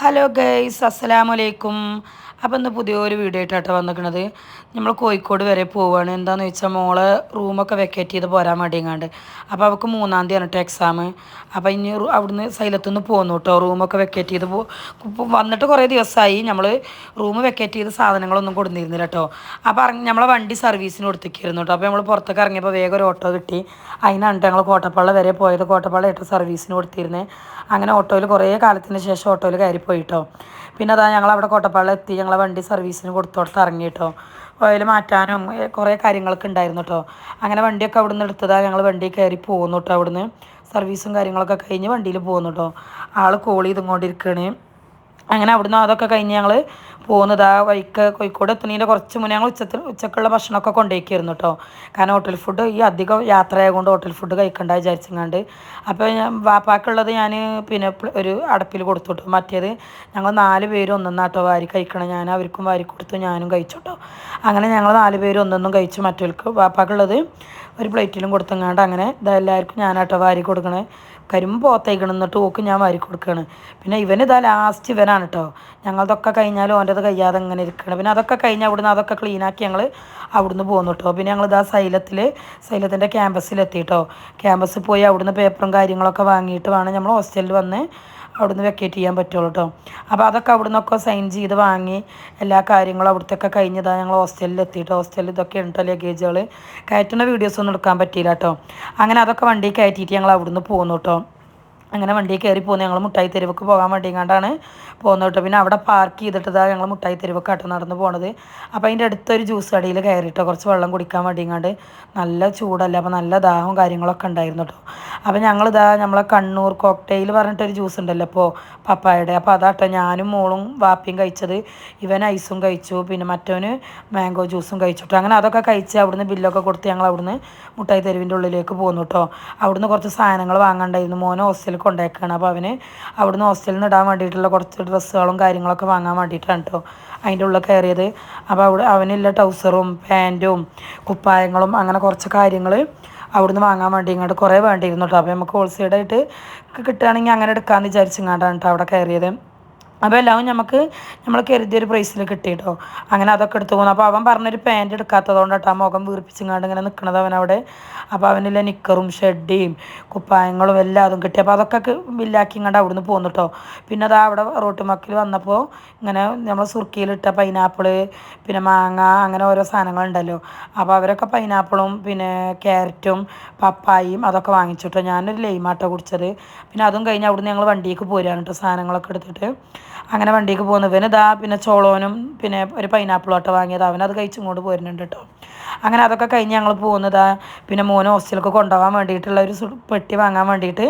Hello guys, അസ്സലാമലൈക്കും. അപ്പോൾ ഇന്ന് പുതിയൊരു വീഡിയോ ആയിട്ടാണ് വന്നിരിക്കുന്നത്. നമ്മൾ കോഴിക്കോട് വരെ പോവുകയാണ്. എന്താണെന്ന് വെച്ചാൽ മോളെ റൂമൊക്കെ വെക്കേറ്റ് ചെയ്ത് പോരാൻ വേണ്ടിങ്ങാണ്ട്. അപ്പോൾ അവൾക്ക് 3-ാം തീയതിയാണ് കേട്ടോ എക്സാം. അപ്പോൾ ഇനി അവിടുന്ന് സൈലത്തുനിന്ന് പോന്നു കേട്ടോ. റൂമൊക്കെ വെക്കേറ്റ് ചെയ്ത് വന്നിട്ട് കുറേ ദിവസമായി. നമ്മൾ റൂം വെക്കേറ്റ് ചെയ്ത് സാധനങ്ങളൊന്നും കൊടുത്തിരുന്നില്ല കേട്ടോ. അപ്പോൾ നമ്മളെ വണ്ടി സർവീസിന് കൊടുത്തിരിക്കുന്നു കേട്ടോ. അപ്പോൾ നമ്മൾ പുറത്തേക്ക് ഇറങ്ങിയപ്പോൾ വേഗം ഒരു ഓട്ടോ കിട്ടി. അതിനാണ് ഞങ്ങൾ കോട്ടപ്പാള വരെ പോയത്. കോട്ടപ്പാള ആയിട്ട് സർവീസിന് കൊടുത്തിരുന്നത്. അങ്ങനെ ഓട്ടോയിൽ കുറേ കാലത്തിന് ശേഷം ഓട്ടോയിൽ കയറിപ്പോയിട്ടോ. പിന്നെ അതാ ഞങ്ങളവിടെ കോട്ടപ്പാളിൽ എത്തി. ഞങ്ങളെ വണ്ടി സർവീസിന് കൊടുത്തോടത്ത് ഇറങ്ങി കേട്ടോ. ഓയിൽ മാറ്റാനും കുറേ കാര്യങ്ങളൊക്കെ ഉണ്ടായിരുന്നു കേട്ടോ. അങ്ങനെ വണ്ടിയൊക്കെ അവിടെ നിന്ന് എടുത്തതാ. ഞങ്ങൾ വണ്ടി കയറി പോകുന്നു കേട്ടോ. അവിടുന്ന് സർവീസും കാര്യങ്ങളൊക്കെ കഴിഞ്ഞ് വണ്ടിയിൽ പോകുന്നു കേട്ടോ. ആൾ കോൾ ചെയ്തും കൊണ്ടിരിക്കുകയാണ്. അങ്ങനെ അവിടുന്ന് അതൊക്കെ കഴിഞ്ഞ് ഞങ്ങൾ പോകുന്നത് ആ വഴിക്ക് കോഴിക്കോട് എത്തുന്നതിൻ്റെ കുറച്ച് മുന്നേ ഞങ്ങൾ ഉച്ചക്കുള്ള ഭക്ഷണമൊക്കെ കൊണ്ടുപോയിക്കായിരുന്നു കേട്ടോ. കാരണം ഹോട്ടൽ ഫുഡ് ഈ അധികം യാത്ര ആയതുകൊണ്ട് ഹോട്ടൽ ഫുഡ് കഴിക്കണ്ട വിചാരിച്ചങ്ങാണ്ട്. അപ്പോൾ വാപ്പാക്കുള്ളത് ഞാൻ പിന്നെ ഒരു അടപ്പിൽ കൊടുത്തു കേട്ടോ. മറ്റേത് ഞങ്ങൾ 4 പേരും ഒന്നൊന്നാട്ടോ വാരി കഴിക്കണം. ഞാൻ അവർക്കും വാരി കൊടുത്തു, ഞാനും കഴിച്ചു കേട്ടോ. അങ്ങനെ ഞങ്ങൾ 4 പേരും ഒന്നൊന്നും കഴിച്ചു. മറ്റവർക്ക് വാപ്പാക്കുള്ളത് ഒരു പ്ലേറ്റിലും കൊടുത്തങ്ങാണ്ട് അങ്ങനെ ഇതെല്ലാവർക്കും ഞാനാട്ടോ വാരി കൊടുക്കണേ. പോത്തയക്കണം എന്നിട്ട് ഓക്ക് ഞാൻ വാരി കൊടുക്കുകയാണ്. പിന്നെ ഇവനിതാ ലാസ്റ്റ് ഇവനാണ് കേട്ടോ. ഞങ്ങളതൊക്കെ കഴിഞ്ഞാലും ഓൻ്റെത് കഴിയാതെ അങ്ങനെ ഇരിക്കണം. പിന്നെ അതൊക്കെ കഴിഞ്ഞ് അവിടുന്ന് അതൊക്കെ ക്ലീനാക്കി ഞങ്ങൾ അവിടുന്ന് പോന്നു കേട്ടോ. പിന്നെ ഞങ്ങളിതാ സൈലത്തിൻ്റെ ക്യാമ്പസിലെത്തി കേട്ടോ. ക്യാമ്പസിൽ പോയി അവിടുന്ന് പേപ്പറും കാര്യങ്ങളൊക്കെ വാങ്ങിയിട്ട് വേണം നമ്മൾ ഹോസ്റ്റലിൽ വന്ന് അവിടുന്ന് വെക്കേറ്റ് ചെയ്യാൻ പറ്റുള്ളൂ കേട്ടോ. അപ്പോൾ അതൊക്കെ അവിടുന്നൊക്കെ സൈൻ ചെയ്ത് വാങ്ങി എല്ലാ കാര്യങ്ങളും അവിടുത്തൊക്കെ കഴിഞ്ഞതാണ് ഞങ്ങൾ ഹോസ്റ്റലിൽ എത്തിയിട്ട്. ഹോസ്റ്റലിൽ ഇതൊക്കെ ഉണ്ടോ ലഗേജുകൾ കയറ്റുന്ന വീഡിയോസൊന്നും എടുക്കാൻ പറ്റിയില്ല കേട്ടോ. അങ്ങനെ അതൊക്കെ വണ്ടി കയറ്റിയിട്ട് ഞങ്ങൾ അവിടുന്ന് പോന്നു കേട്ടോ. അങ്ങനെ വണ്ടി കയറി പോകുന്നത് ഞങ്ങൾ മുട്ടായി തെരുവക്ക് പോകാൻ വേണ്ടിങ്ങാണ്ടാണ് പോകുന്നത് കേട്ടോ. പിന്നെ അവിടെ പാർക്ക് ചെയ്തിട്ട് ഞങ്ങൾ മുട്ടായി തെരുവക്കാട്ടോ നടന്ന് പോണത്. അപ്പോൾ അതിൻ്റെ അടുത്തൊരു ജ്യൂസ് കടയിൽ കയറിയിട്ടോ കുറച്ച് വെള്ളം കുടിക്കാൻ വേണ്ടിങ്ങാണ്ട്. നല്ല ചൂടല്ല, അപ്പോൾ നല്ല ദാഹവും കാര്യങ്ങളൊക്കെ ഉണ്ടായിരുന്നു കേട്ടോ. അപ്പോൾ നമ്മളെ കണ്ണൂർ കോക്ടെയിൽ പറഞ്ഞിട്ടൊരു ജ്യൂസ് ഉണ്ടല്ലോ ഇപ്പോൾ പപ്പായയുടെ. അപ്പോൾ അതാട്ടോ ഞാനും മോളും വാപ്പിയും കഴിച്ചത്. ഇവൻ ഐസും കഴിച്ചു, പിന്നെ മറ്റവന് മാംഗോ ജ്യൂസും കഴിച്ചു കേട്ടോ. അങ്ങനെ അതൊക്കെ കഴിച്ച് അവിടുന്ന് ബില്ലൊക്കെ കൊടുത്ത് ഞങ്ങൾ അവിടുന്ന് മുട്ടായി തെരുവിൻ്റെ ഉള്ളിലേക്ക് പോന്നു കേട്ടോ. അവിടുന്ന് കുറച്ച് സാധനങ്ങൾ വാങ്ങണ്ടായിരുന്നു. മോനെ ഹോസ്റ്റലിൽ കൊണ്ടുപോയേക്കാണ്. അപ്പോൾ അവന് അവിടുന്ന് ഹോസ്റ്റലിൽ നിന്ന് ഇടാൻ വേണ്ടിയിട്ടുള്ള കുറച്ച് ഡ്രസ്സുകളും കാര്യങ്ങളൊക്കെ വാങ്ങാൻ വേണ്ടിയിട്ടാണ് കേട്ടോ അതിൻ്റെ ഉള്ളിൽ കയറിയത്. അപ്പോൾ അവനുള്ള ട്രൗസറും പാൻറ്റും കുപ്പായങ്ങളും അങ്ങനെ കുറച്ച് കാര്യങ്ങൾ അവിടുന്ന് വാങ്ങാൻ വേണ്ടി ഇങ്ങോട്ട് കുറേ വേണ്ടിയിരുന്നു കേട്ടോ. അപ്പോൾ നമുക്ക് ഹോൾസെയിലായിട്ട് കിട്ടുകയാണെങ്കിൽ അങ്ങനെ എടുക്കാമെന്ന് വിചാരിച്ചിങ്ങാണ്ടാണ് കേട്ടോ അവിടെ കയറിയത്. അപ്പോൾ എല്ലാവരും നമ്മൾ കരുതിയൊരു പ്രൈസിൽ കിട്ടി കേട്ടോ. അങ്ങനെ അതൊക്കെ എടുത്തു പോകുന്നു. അപ്പോൾ അവൻ പറഞ്ഞൊരു പാൻറ്റ് എടുക്കാത്തതുകൊണ്ട് കേട്ടോ ആ മുഖം വീർപ്പിച്ചിങ്ങാണ്ട് ഇങ്ങനെ നിൽക്കണത് അവനവിടെ. അപ്പോൾ അവനില്ല നിക്കറും ഷെഡിയും കുപ്പായങ്ങളും എല്ലാം അതും കിട്ടി. അപ്പോൾ അതൊക്കെ ബില്ലാക്കി ഇങ്ങോട്ട് അവിടുന്ന് പോന്നു കേട്ടോ. പിന്നെ അത് അവിടെ റോട്ടുമക്കിൽ വന്നപ്പോൾ ഇങ്ങനെ നമ്മൾ സുർക്കിയിലിട്ട പൈനാപ്പിൾ പിന്നെ മാങ്ങ അങ്ങനെ ഓരോ സാധനങ്ങളുണ്ടല്ലോ. അപ്പോൾ അവരൊക്കെ പൈനാപ്പിളും പിന്നെ ക്യാരറ്റും പപ്പായയും അതൊക്കെ വാങ്ങിച്ചു കേട്ടോ. ഞാനൊരു ലൈമാട്ടോ കുടിച്ചത്. പിന്നെ അതും കഴിഞ്ഞ് അവിടുന്ന് ഞങ്ങൾ വണ്ടിക്ക് പോരുകയാണ് കേട്ടോ സാധനങ്ങളൊക്കെ എടുത്തിട്ട്. അങ്ങനെ വണ്ടിക്ക് പോകുന്നവന് പിന്നെ ചോളോനും പിന്നെ ഒരു പൈനാപ്പിളും ആട്ടോ വാങ്ങിയത്. അവനത് കഴിച്ചും കൊണ്ട് പോരുന്നുണ്ട് കേട്ടോ. അങ്ങനെ അതൊക്കെ കഴിഞ്ഞ് ഞങ്ങൾ പോകുന്നതാ പിന്നെ മോന് ഹോസ്റ്റലിലേക്ക് കൊണ്ടുപോകാൻ വേണ്ടിയിട്ടുള്ള ഒരു പെട്ടി വാങ്ങാൻ വേണ്ടിയിട്ട്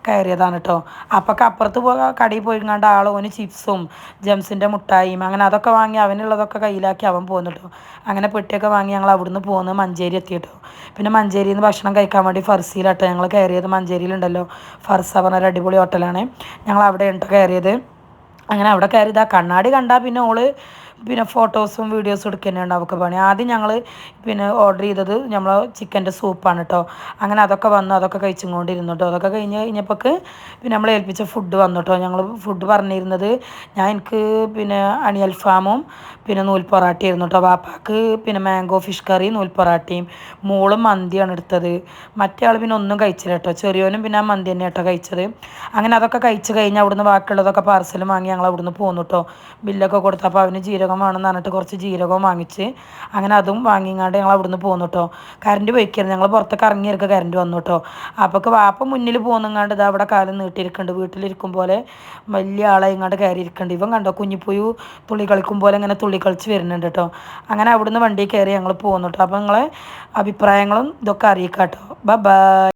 കയറിയതാണ് കേട്ടോ. അപ്പോൾ അപ്പുറത്ത് കടയിൽ പോയിങ്ങാണ്ട് ഓന് ചിപ്സും ജംസിൻ്റെ മുട്ടായിയും അങ്ങനെ അതൊക്കെ വാങ്ങി അവനുള്ളതൊക്കെ കയ്യിലാക്കി അവൻ പോകുന്നു കേട്ടോ. അങ്ങനെ പെട്ടിയൊക്കെ വാങ്ങി ഞങ്ങൾ അവിടുന്ന് പോകുന്നത് മഞ്ചേരി എത്തി കേട്ടോ. പിന്നെ മഞ്ചേരിയിൽ നിന്ന് ഭക്ഷണം കഴിക്കാൻ വേണ്ടി ഫർസിയിലാട്ടോ ഞങ്ങൾ കയറിയത്. മഞ്ചേരിയിലുണ്ടല്ലോ ഫർസ പറഞ്ഞൊരു അടിപൊളി ഹോട്ടലാണ്. ഞങ്ങൾ അവിടെ ഉണ്ട് കയറിയത്. അങ്ങനെ അവിടെ കയറി കണ്ണാടി കണ്ടാൽ പിന്നെ പിന്നെ ഫോട്ടോസും വീഡിയോസും എടുക്കുന്നുണ്ട് അവൾക്ക് പണി. ആദ്യം ഞങ്ങൾ പിന്നെ ഓർഡർ ചെയ്തത് നമ്മൾ ചിക്കൻ്റെ സൂപ്പാണ് കേട്ടോ. അങ്ങനെ അതൊക്കെ വന്നു, അതൊക്കെ കഴിച്ചും കൊണ്ടിരുന്നു കേട്ടോ. അതൊക്കെ കഴിഞ്ഞപ്പോൾ പിന്നെ നമ്മൾ ഏൽപ്പിച്ച ഫുഡ് വന്നു കേട്ടോ. ഞങ്ങൾ ഫുഡ് പറഞ്ഞിരുന്നത് എനിക്ക് പിന്നെ അണിയൽഫാമും പിന്നെ നൂൽ പൊറാട്ടയായിരുന്നു കേട്ടോ. വാപ്പാക്ക് പിന്നെ മാംഗോ ഫിഷ് കറി നൂൽ പൊറാട്ടയും മോളും മന്തിയാണ് എടുത്തത്. മറ്റേ ആൾ പിന്നെ ഒന്നും കഴിച്ചില്ല കേട്ടോ. ചെറിയോനും പിന്നെ ആ മന്തി തന്നെ കേട്ടോ കഴിച്ചത്. അങ്ങനെ അതൊക്കെ കഴിച്ച് കഴിഞ്ഞ് അവിടുന്ന് ബാക്കിയുള്ളതൊക്കെ പാർസലും വാങ്ങി ഞങ്ങൾ അവിടുന്ന് പോന്നു കേട്ടോ. ബില്ലൊക്കെ കൊടുത്തു. അപ്പോൾ അവന് ജീരകം വേണമെന്ന് പറഞ്ഞിട്ട് കുറച്ച് ജീരകവും വാങ്ങിച്ച് അങ്ങനെ അതും വാങ്ങിങ്ങാണ്ട് ഞങ്ങൾ അവിടുന്ന് പോന്നു കേട്ടോ. കറണ്ട് പോയിക്കായിരുന്നു. ഞങ്ങൾ പുറത്തേക്ക് ഇറങ്ങിയിരിക്കുക കറണ്ട് വന്നു കേട്ടോ. അപ്പോൾ വാപ്പ മുന്നിൽ പോകുന്നങ്ങാണ്ട് ഇതാ അവിടെ കാലം നീട്ടിയിരിക്കുന്നുണ്ട്. വീട്ടിലിരിക്കും പോലെ വലിയ ആളെ ഇങ്ങോട്ട് കയറി ഇരിക്കുന്നുണ്ട്. ഇവൻ കണ്ടോ കുഞ്ഞിപ്പൂയു തുള്ളി കളിക്കും പോലെ ഇങ്ങനെ തുള്ളി കളിച്ച് വരുന്നുണ്ട് കേട്ടോ. അങ്ങനെ അവിടുന്ന് വണ്ടി കയറി ഞങ്ങൾ പോകുന്നു കേട്ടോ. അപ്പോൾ നിങ്ങളെ അഭിപ്രായങ്ങളും ഇതൊക്കെ അറിയിക്കാം കേട്ടോ. ബൈ.